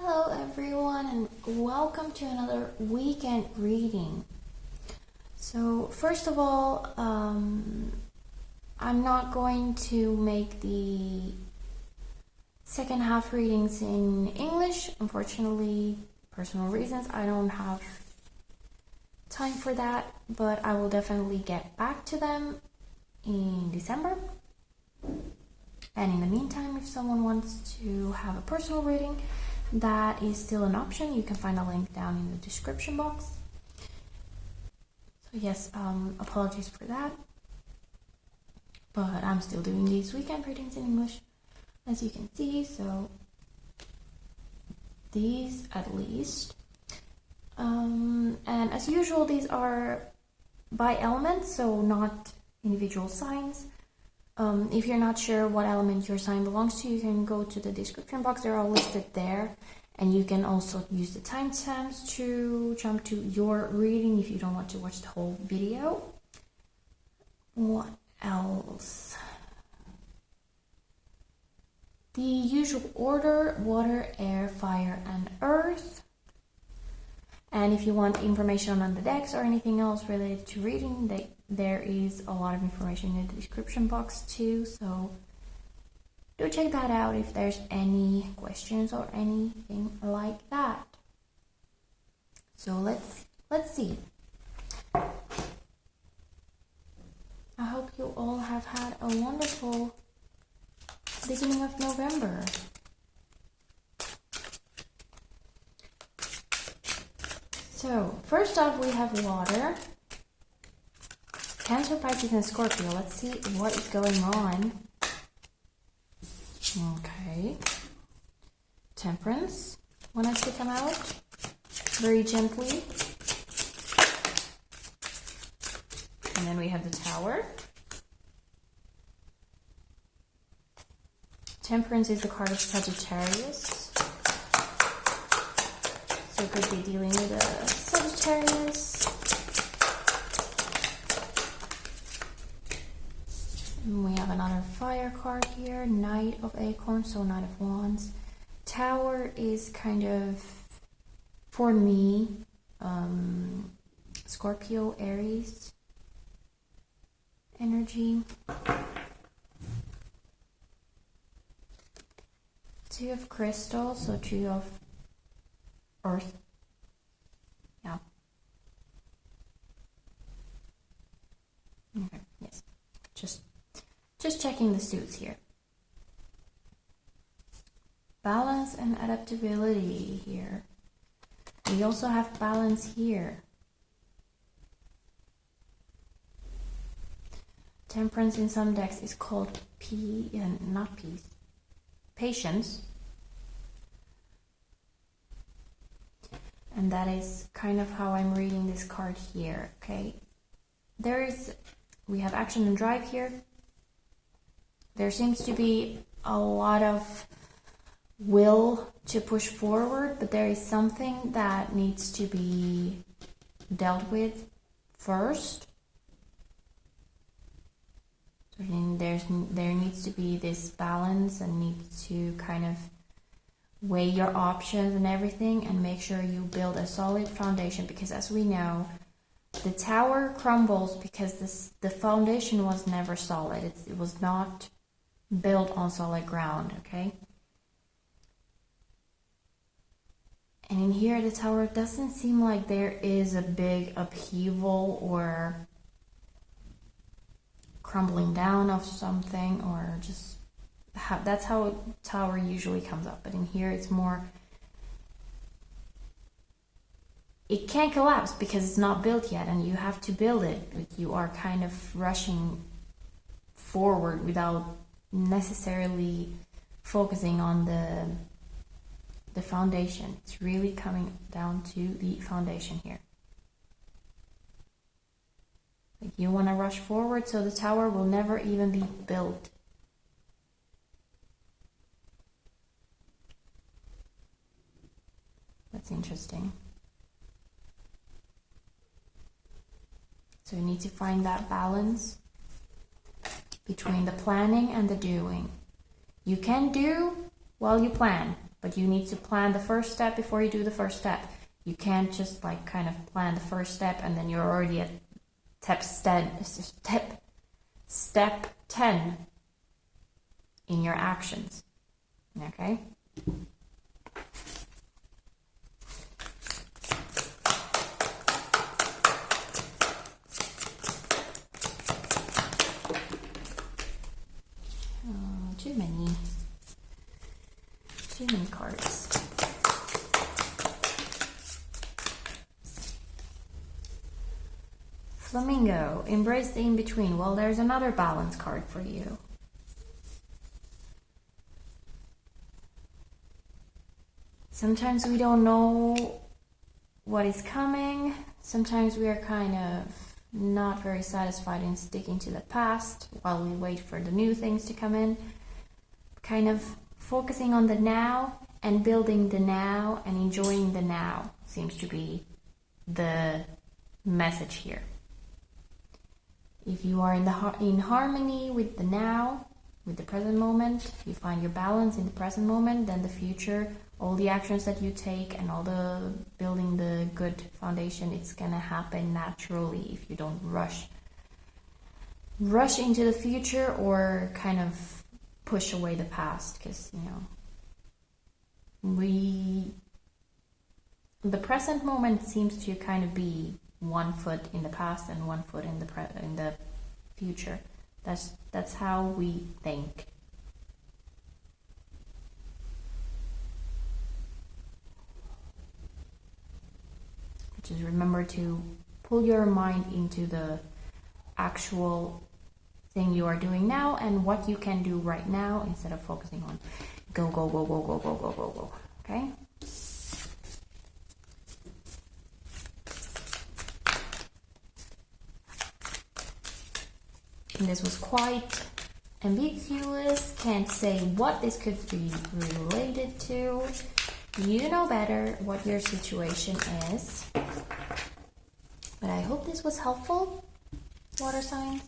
Hello everyone and welcome to another weekend reading. So first of all, I'm not going to make the second half readings in English. Unfortunately, personal reasons, I don't have time for that, but I will definitely get back to them in December. And in the meantime, if someone wants to have a personal reading, that is still an option. You can find a link down in the description box. So yes, apologies for that. But I'm still doing these weekend readings in English, as you can see. So these at least. And as usual, these are by element, so not individual signs. If you're not sure what element your sign belongs to, you can go to the description box. They're all listed there. And you can also use the timestamps to jump to your reading if you don't want to watch the whole video. What else? The usual order: water, air, fire, and earth. And if you want information on the decks or anything else related to reading, there is a lot of information in the description box too, so do check that out if there's any questions or anything like that. So let's see. I hope you all have had a wonderful beginning of November. So first off, we have water. Cancer, Pisces, and Scorpio. Let's see what is going on. Okay. Temperance. When I stick them out, very gently. And then we have the Tower. Temperance is the card of Sagittarius. So could be dealing with a Sagittarius. And we have another fire card here, Knight of Acorns, so Knight of Wands. Tower is kind of, for me, Scorpio, Aries energy. Two of Crystal, so two of Earth. Yeah. Okay, yes. Just checking the suits here. Balance and adaptability here. We also have balance here. Temperance in some decks is called patience. And that is kind of how I'm reading this card here, okay? We have action and drive here. There seems to be a lot of will to push forward, but there is something that needs to be dealt with first. So there needs to be this balance and needs to kind of weigh your options and everything and make sure you build a solid foundation, because as we know, the tower crumbles because the foundation was never solid. It was not built on solid ground, okay? And in here, the tower doesn't seem like there is a big upheaval or crumbling down of something, or just that's how tower usually comes up. But in here, it's more, it can't collapse because it's not built yet, and you have to build it. You are kind of rushing forward without necessarily focusing on the foundation. It's really coming down to the foundation here. Like, you want to rush forward, so the tower will never even be built. That's interesting. So you need to find that balance between the planning and the doing. You can do while you plan, but you need to plan the first step before you do the first step. You can't just like kind of plan the first step and then you're already at step 10 in your actions. Okay? Too many cards. Flamingo, embrace the in-between. Well, there's another balance card for you. Sometimes we don't know what is coming. Sometimes we are kind of not very satisfied in sticking to the past while we wait for the new things to come in. Kind of focusing on the now and building the now and enjoying the now seems to be the message here. If you are in harmony with the now, with the present moment, you find your balance in the present moment, then the future, all the actions that you take and all the building the good foundation, it's gonna happen naturally if you don't rush into the future or kind of push away the past, because the present moment seems to kind of be one foot in the past and one foot in the future. That's how we think. Just remember to pull your mind into the actual thing you are doing now and what you can do right now instead of focusing on go. Okay? And this was quite ambiguous. Can't say what this could be related to. You know better what your situation is. But I hope this was helpful, water signs.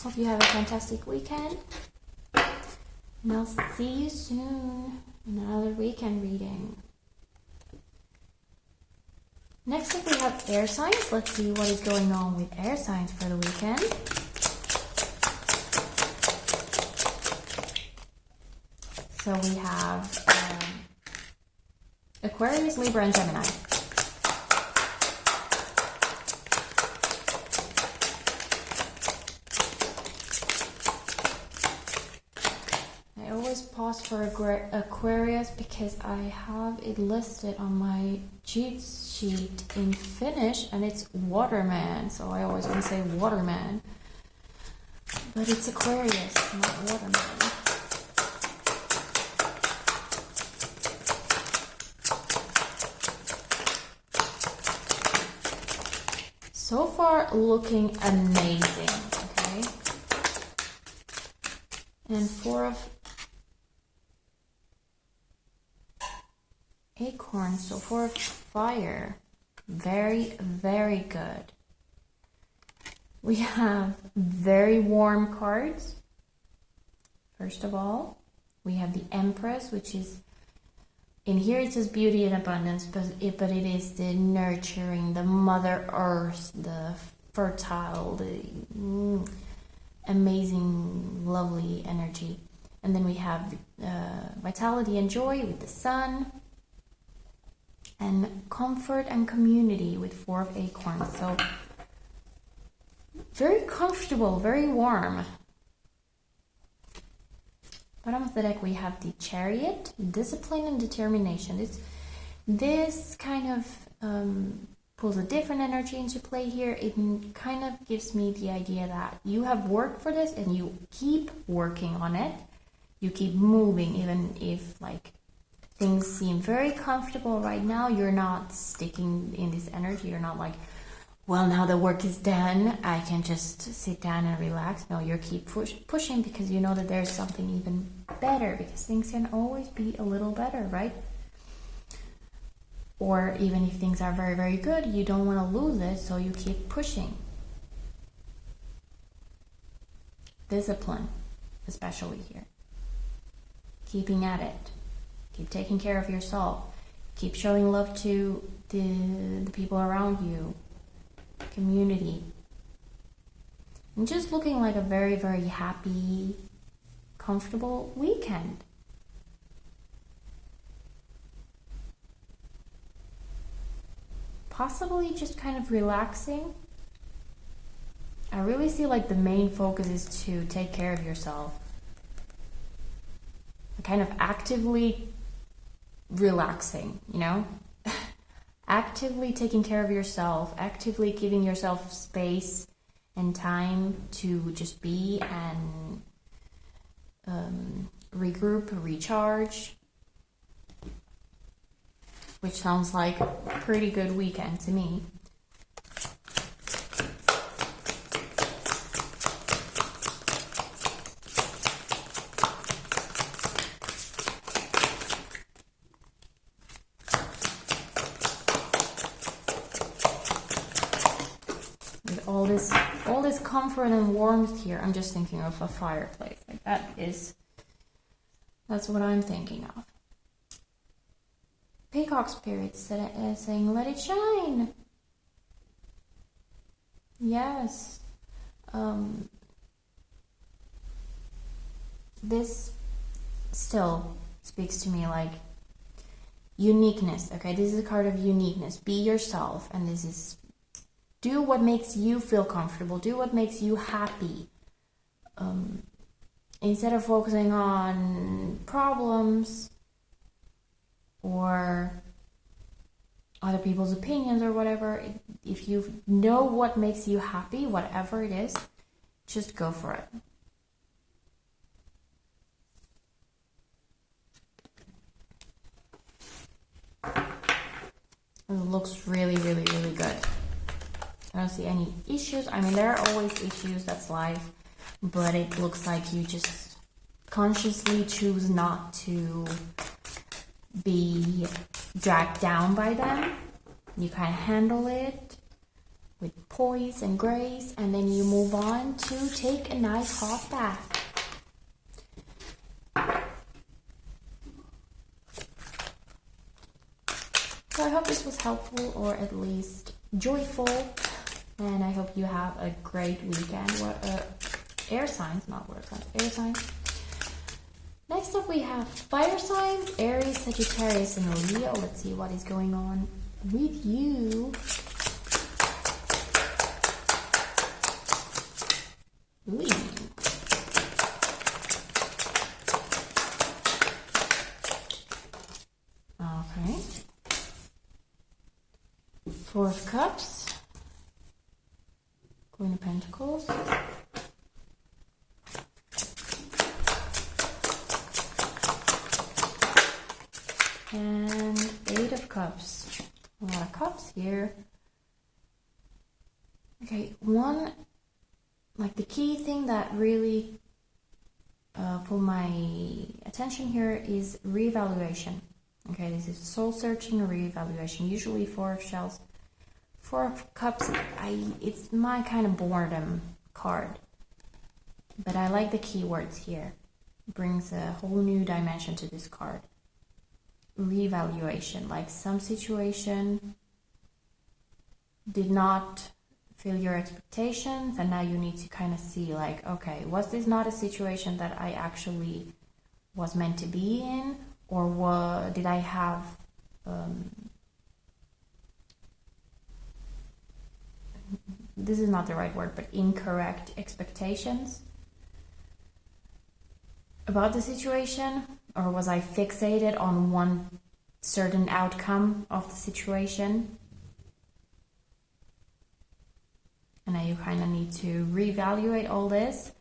Hope you have a fantastic weekend. And I'll see you soon in another weekend reading. Next up we have air signs. Let's see what is going on with air signs for the weekend. So we have Aquarius, Libra, and Gemini. I always pause for Aquarius because I have it listed on my cheat sheet in Finnish and it's Waterman, so I always want to say Waterman. But it's Aquarius, not Waterman. So far, looking amazing, okay? And 4 of acorns, so 4 of fire. Very, very good. We have very warm cards. First of all, we have the Empress, which is, in here it says beauty and abundance, but it is the nurturing, the Mother Earth, the fertile, the amazing, lovely energy. And then we have vitality and joy with the Sun, and comfort and community with 4 of acorns. So very comfortable, very warm. Bottom of the deck we have the Chariot, discipline and determination. This kind of pulls a different energy into play here. It kind of gives me the idea that you have worked for this and you keep working on it. You keep moving, even if like things seem very comfortable right now. You're not sticking in this energy. You're not like, well, now the work is done, I can just sit down and relax. No, you keep pushing because you know that there's something even better, because things can always be a little better, right? Or even if things are very, very good, you don't want to lose it, so you keep pushing. Discipline, especially here. Keeping at it. Keep taking care of yourself. Keep showing love to the people around you, community. And just looking like a very, very happy, comfortable weekend. Possibly just kind of relaxing. I really see like the main focus is to take care of yourself. Kind of actively relaxing, you know? Actively taking care of yourself, actively giving yourself space and time to just be and regroup, recharge, which sounds like a pretty good weekend to me. All this comfort and warmth here. I'm just thinking of a fireplace. Like that's what I'm thinking of. Peacock Spirit saying, let it shine. Yes. This still speaks to me like uniqueness. Okay, this is a card of uniqueness. Be yourself, and this is do what makes you feel comfortable. Do what makes you happy. Instead of focusing on problems or other people's opinions or whatever, if you know what makes you happy, whatever it is, just go for it. It looks really, really, really good. I don't see any issues. I mean, there are always issues, that's life, but it looks like you just consciously choose not to be dragged down by them. You kind of handle it with poise and grace, and then you move on to take a nice hot bath. So I hope this was helpful, or at least joyful. And I hope you have a great weekend. Air signs, not water signs, air signs. Next up we have fire signs, Aries, Sagittarius, and Leo. Let's see what is going on with you. Ooh. Okay. Four of Cups. Queen of Pentacles. And Eight of Cups. A lot of cups here. Okay, like the key thing that really pulled my attention here is reevaluation. Okay, this is soul searching, reevaluation. Usually Four of Shells. Four of Cups, it's my kind of boredom card. But I like the keywords here. It brings a whole new dimension to this card. Reevaluation, like some situation did not fill your expectations, and now you need to kind of see like, okay, was this not a situation that I actually was meant to be in, or did I have this is not the right word, but incorrect expectations about the situation, or was I fixated on one certain outcome of the situation? And now you kind of need to reevaluate all this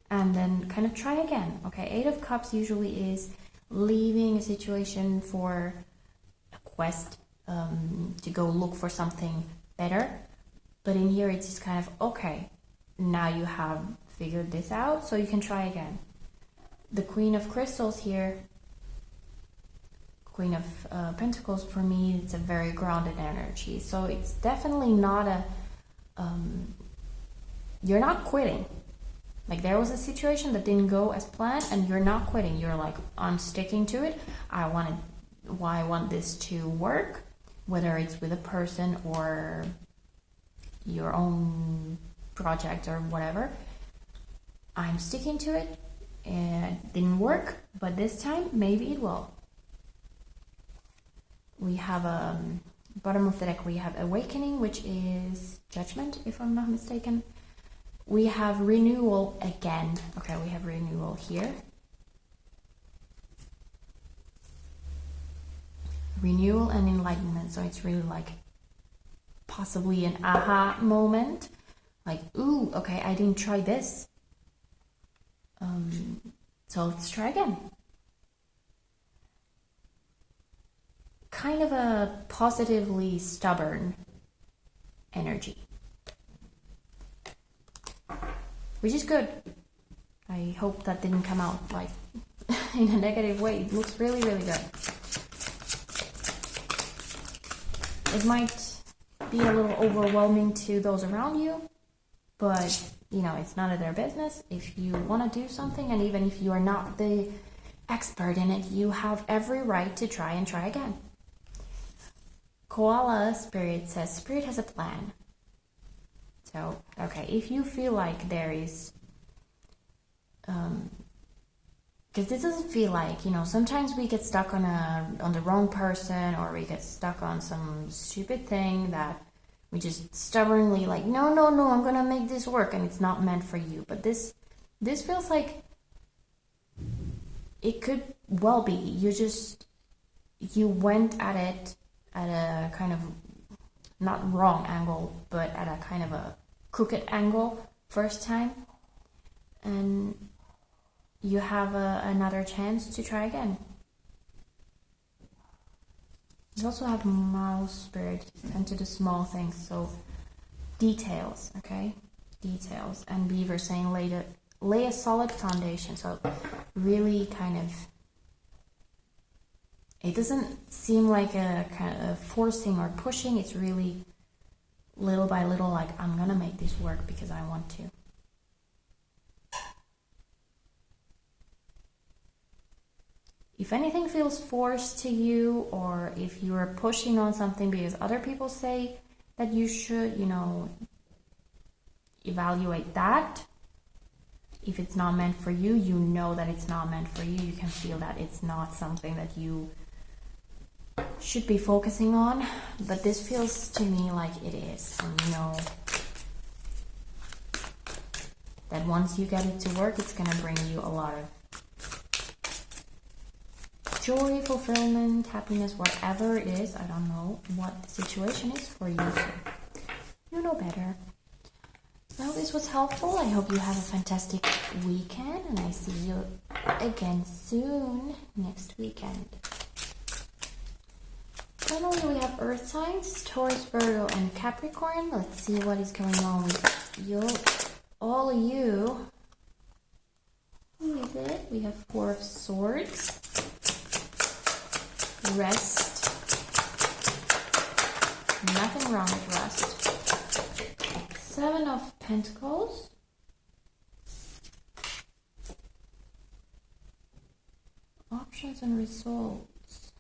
and then kind of try again. Okay, Eight of Cups usually is leaving a situation for a quest to go look for something better. But in here, it's just kind of, okay, now you have figured this out, so you can try again. The Queen of Crystals here, Queen of Pentacles, for me, it's a very grounded energy. So it's definitely not a, you're not quitting. Like there was a situation that didn't go as planned and you're not quitting. You're like, I'm sticking to it. I want this to work, whether it's with a person or your own project or whatever. I'm sticking to it. And it didn't work, but this time maybe it will. We have bottom of the deck, we have awakening, which is judgment, if I'm not mistaken. We have renewal again. Okay, we have renewal here. Renewal and enlightenment. So it's really like possibly an aha moment. Like, ooh, okay, I didn't try this. So let's try again. Kind of a positively stubborn energy, which is good. I hope that didn't come out like in a negative way. It looks really, really good. It might be a little overwhelming to those around you, but you know, it's none of their business. If you want to do something, and even if you are not the expert in it, you have every right to try and try again. Koala Spirit says, Spirit has a plan. So, okay, if you feel like there is, because this doesn't feel like, you know, sometimes we get stuck on the wrong person, or we get stuck on some stupid thing that we just stubbornly like, no, I'm gonna make this work, and it's not meant for you. But this feels like it could well be. You went at it at a kind of not wrong angle, but at a kind of a crooked angle first time, and you have another chance to try again. You also have Mouse Spirit into the small things, so details, okay? Details. And Beaver saying lay a solid foundation. So really kind of, it doesn't seem like a kind of forcing or pushing. It's really little by little, like, I'm gonna make this work because I want to. If anything feels forced to you, or if you are pushing on something because other people say that you should, you know, evaluate that. If it's not meant for you, you know that it's not meant for you. You can feel that it's not something that you should be focusing on. But this feels to me like it is. And you know that once you get it to work, it's going to bring you a lot of joy, fulfillment, happiness, whatever it is. I don't know what the situation is for you, so you know better. I hope this was helpful. I hope you have a fantastic weekend, and I see you again soon next weekend. Finally, we have Earth signs, Taurus, Virgo, and Capricorn. Let's see what is going on with you, all of you. Who is it? We have Four of Swords. Rest. Nothing wrong with rest. Seven of Pentacles. Options and results.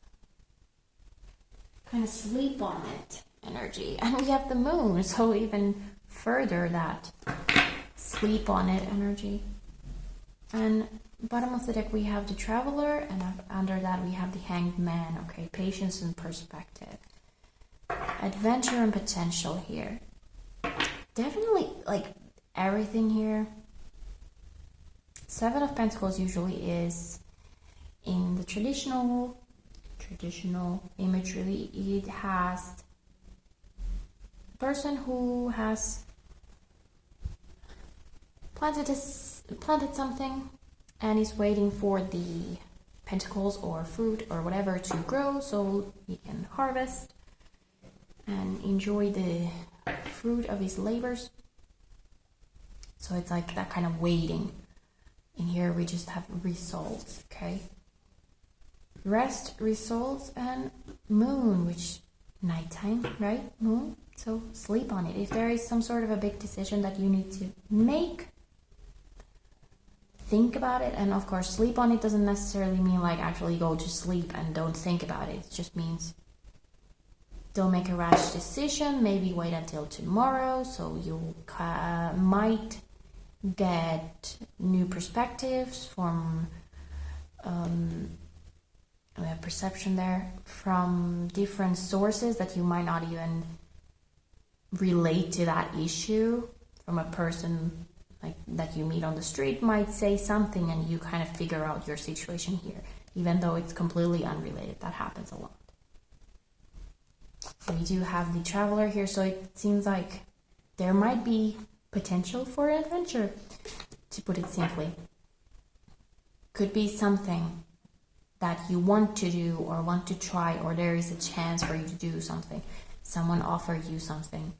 Kind of sleep on it energy. And we have the moon, so even further that sleep on it energy. And bottom of the deck we have the Traveler, and under that we have the Hanged Man. Okay, patience and perspective, adventure and potential here. Definitely like everything here. Seven of Pentacles usually is in the traditional imagery. It has a person who has planted something and is waiting for the pentacles or fruit or whatever to grow so he can harvest and enjoy the fruit of his labors. So it's like that kind of waiting. In here we just have results, okay? Rest, results, and moon, which nighttime, right? Moon. So sleep on it. If there is some sort of a big decision that you need to make, think about it. And of course, sleep on it doesn't necessarily mean like actually go to sleep and don't think about it. It just means don't make a rash decision. Maybe wait until tomorrow, so you might get new perspectives from we have perception there, from different sources that you might not even relate to that issue. From a person like that you meet on the street might say something and you kind of figure out your situation here, even though it's completely unrelated. That happens a lot. We do have the Traveler here, so it seems like there might be potential for an adventure, to put it simply. Could be something that you want to do or want to try, or there is a chance for you to do something. Someone offered you something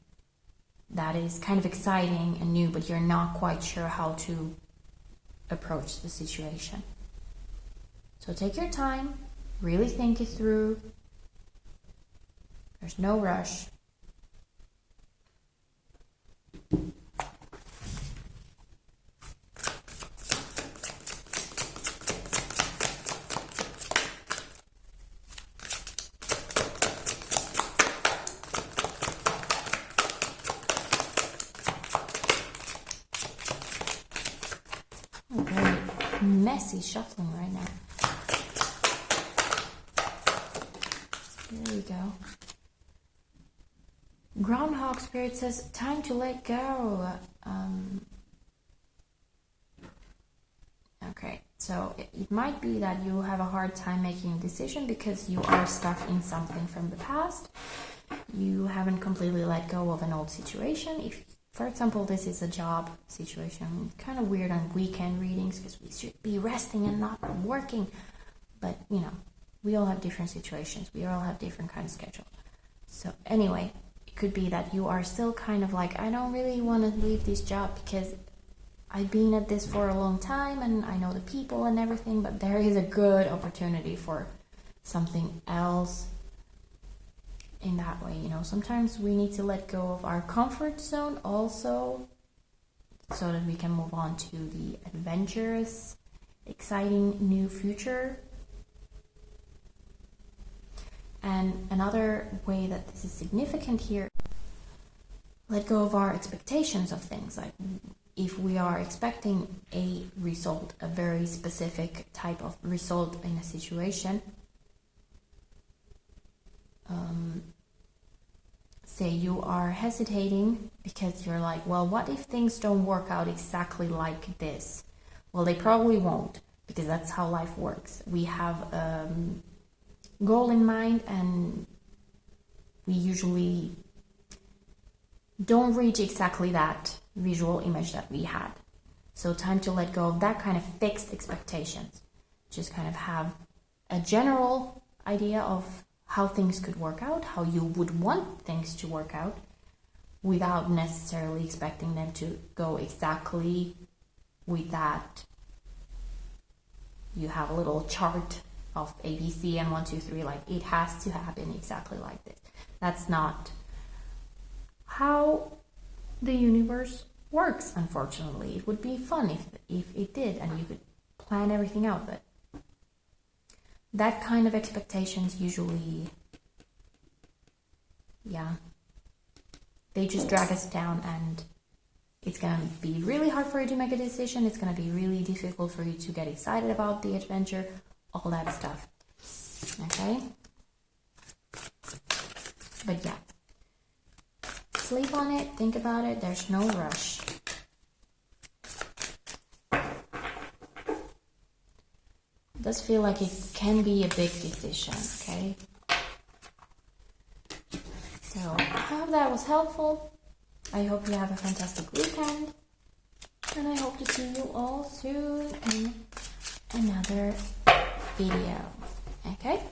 that is kind of exciting and new, but you're not quite sure how to approach the situation. So take your time, really think it through. There's no rush. Messy shuffling right now. There we go. Groundhog Spirit says, time to let go. Okay, so it might be that you have a hard time making a decision because you are stuck in something from the past. You haven't completely let go of an old situation. If, for example, this is a job situation, kind of weird on weekend readings because we should be resting and not working. But, you know, we all have different situations. We all have different kind of schedule. So anyway, it could be that you are still kind of like, I don't really want to leave this job because I've been at this for a long time and I know the people and everything, but there is a good opportunity for something else. In that way, you know, sometimes we need to let go of our comfort zone also so that we can move on to the adventurous, exciting new future. And another way that this is significant here, let go of our expectations of things. Like if we are expecting a result, a very specific type of result in a situation, say you are hesitating because you're like, well, what if things don't work out exactly like this? Well, they probably won't, because that's how life works. We have a goal in mind and we usually don't reach exactly that visual image that we had. So time to let go of that kind of fixed expectations. Just kind of have a general idea of how things could work out, how you would want things to work out, without necessarily expecting them to go exactly with that. You have a little chart of ABC and 1, 2, 3, like it has to happen exactly like this. That's not how the universe works, unfortunately. It would be fun if it did and you could plan everything out, but that kind of expectations usually, they just drag us down and it's going to be really hard for you to make a decision. It's going to be really difficult for you to get excited about the adventure, all that stuff. Okay? But yeah. Sleep on it, think about it, there's no rush. It does feel like it can be a big decision, okay? So, I hope that was helpful. I hope you have a fantastic weekend. And I hope to see you all soon in another video. Okay?